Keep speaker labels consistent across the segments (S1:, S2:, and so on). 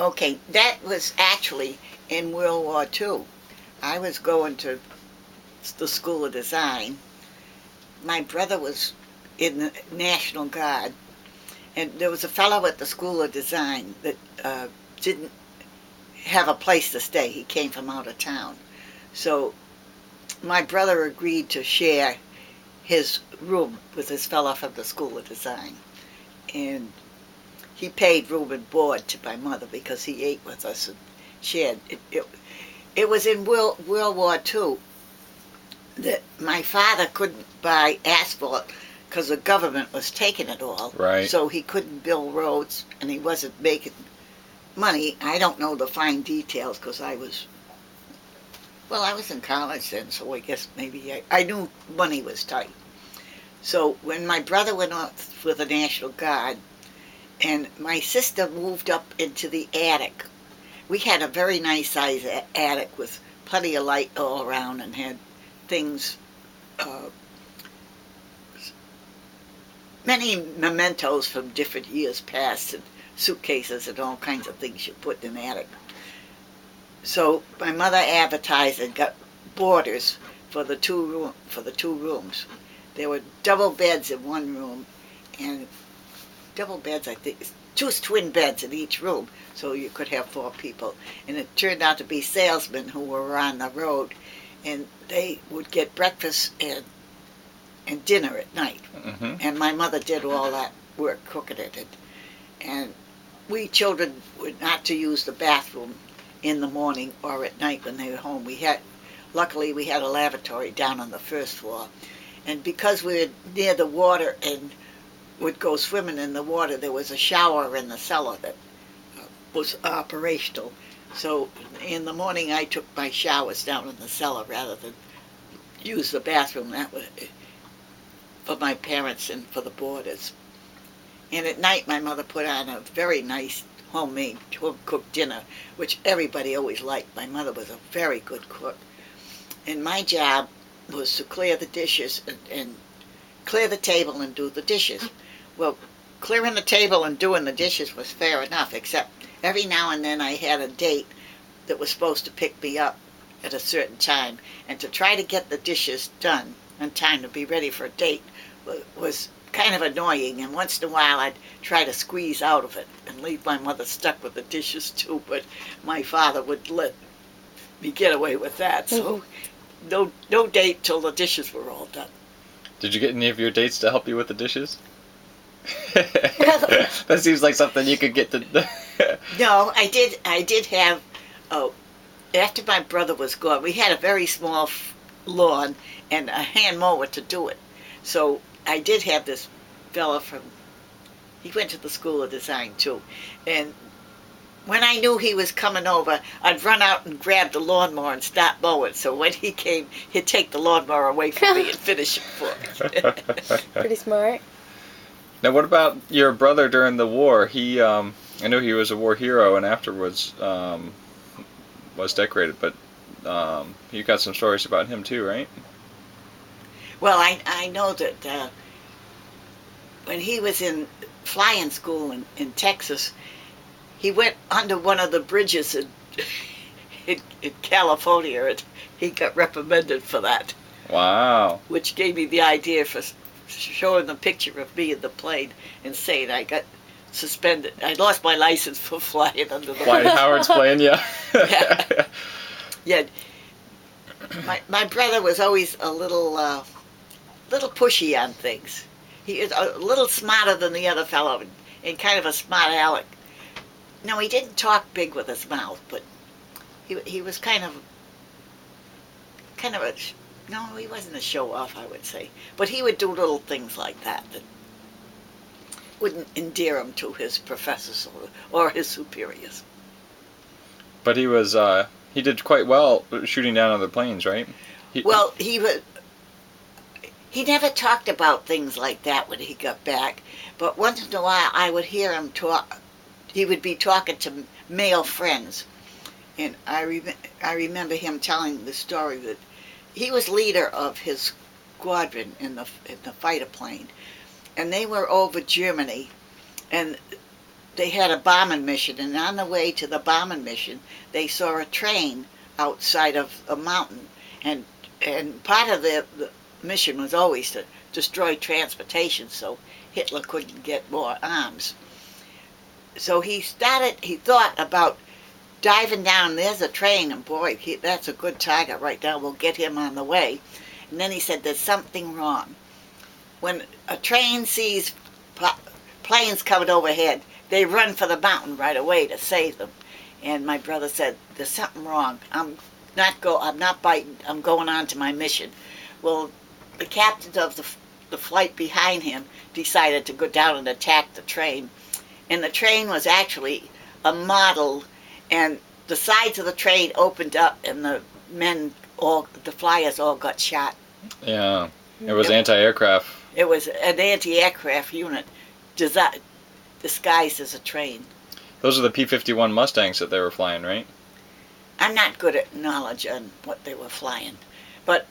S1: Okay, that was actually in World War II. I was going to the School of Design. My brother was in the National Guard, and there was a fellow at the School of Design that didn't have a place to stay. He came from out of town. So my brother agreed to share his room with this fellow from the School of Design. And he paid room and board to my mother because he ate with us and shared. It was in World War II that my father couldn't buy asphalt because the government was taking it all.
S2: Right.
S1: So he couldn't build roads and he wasn't making money. I don't know the fine details because I was in college then, so I guess maybe I knew money was tight. So when my brother went off with the National Guard and my sister moved up into the attic, we had a very nice size attic with plenty of light all around and had things, many mementos from different years past and suitcases and all kinds of things you put in the attic. So my mother advertised and got boarders for the two rooms. There were double beds in one room, and double beds, I think, two twin beds in each room, so you could have 4 people. And it turned out to be salesmen who were on the road, and they would get breakfast and dinner at night.
S2: Mm-hmm.
S1: And my mother did all that work, cooking it. And we children were not to use the bathroom in the morning or at night when they were home. Luckily we had a lavatory down on the first floor. And because we were near the water and would go swimming in the water, there was a shower in the cellar that was operational. So in the morning I took my showers down in the cellar rather than use the bathroom. That was for my parents and for the boarders. And at night my mother put on a very nice homemade home-cooked dinner, which everybody always liked. My mother was a very good cook. And my job was to clear the dishes and clear the table and do the dishes. Well, clearing the table and doing the dishes was fair enough, except every now and then I had a date that was supposed to pick me up at a certain time, and to try to get the dishes done in time to be ready for a date was kind of annoying, and once in a while I'd try to squeeze out of it and leave my mother stuck with the dishes too, but my father would let me get away with that, so no date till the dishes were all done.
S2: Did you get any of your dates to help you with the dishes? That seems like something you could get to.
S1: No, I did have, after my brother was gone, we had a very small lawn and a hand mower to do it. So I did have this fella he went to the School of Design too. And when I knew he was coming over, I'd run out and grab the lawnmower and start mowing. So when he came, he'd take the lawnmower away from me and finish it for me.
S3: Pretty smart.
S2: Now, what about your brother during the war? I know he was a war hero and afterwards was decorated, but you got some stories about him too, right?
S1: Well, I know that when he was in flying school in Texas, he went under one of the bridges in California, and he got reprimanded for that.
S2: Wow.
S1: Which gave me the idea for showing the picture of me in the plane and saying I got suspended. I lost my license for flying under the
S2: Dwight Howard's plane, yeah.
S1: Yeah. Yeah. My brother was always a little pushy on things. He was a little smarter than the other fellow and kind of a smart aleck. No, he didn't talk big with his mouth, but he was kind of a, no, he wasn't a show-off, I would say. But he would do little things like that wouldn't endear him to his professors or his superiors.
S2: But he did quite well shooting down other planes, right?
S1: He never talked about things like that when he got back, but once in a while I would hear him talk. He would be talking to male friends, and I remember him telling the story that he was leader of his squadron in the fighter plane, and they were over Germany, and they had a bombing mission, and on the way to the bombing mission, they saw a train outside of a mountain, and part of the mission was always to destroy transportation so Hitler couldn't get more arms. So he thought about diving down. There's a train, and boy, that's a good target right now. We'll get him on the way. And then he said, there's something wrong. When a train sees planes coming overhead, they run for the mountain right away to save them. And my brother said, there's something wrong. I'm not biting. I'm going on to my mission. Well, the captain of the flight behind him decided to go down and attack the train. And the train was actually a model, and the sides of the train opened up, and the flyers all got shot.
S2: Yeah, it was anti-aircraft.
S1: It was an anti-aircraft unit disguised as a train.
S2: Those are the P-51 Mustangs that they were flying, right?
S1: I'm not good at knowledge on what they were flying. But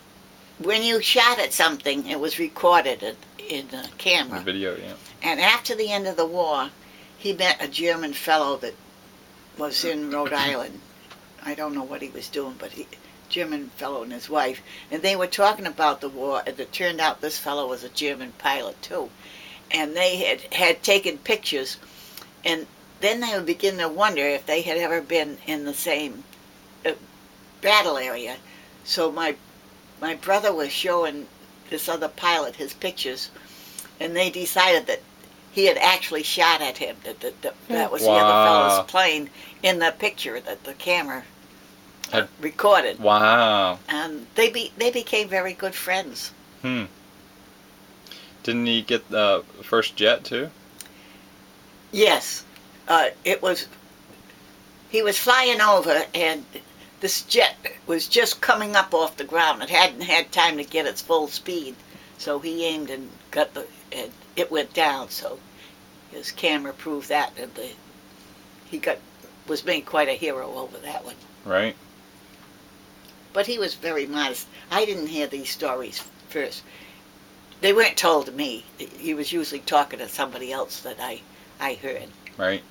S1: when you shot at something, it was recorded in a camera.
S2: The video, yeah.
S1: And after the end of the war, he met a German fellow that was in Rhode Island. I don't know what he was doing, but German fellow and his wife. And they were talking about the war, and it turned out this fellow was a German pilot, too. And they had taken pictures, and then they would begin to wonder if they had ever been in the same battle area. So my brother was showing this other pilot his pictures, and they decided that he had actually shot at him. That was the other fellow's plane in the picture that the camera recorded.
S2: Wow.
S1: And they became very good friends.
S2: Didn't he get the first jet too?
S1: Yes. He was flying over, and this jet was just coming up off the ground. It hadn't had time to get its full speed, so he aimed and it went down. So his camera proved that, and was made quite a hero over that one.
S2: Right.
S1: But he was very modest. I didn't hear these stories first. They weren't told to me. He was usually talking to somebody else that I heard.
S2: Right.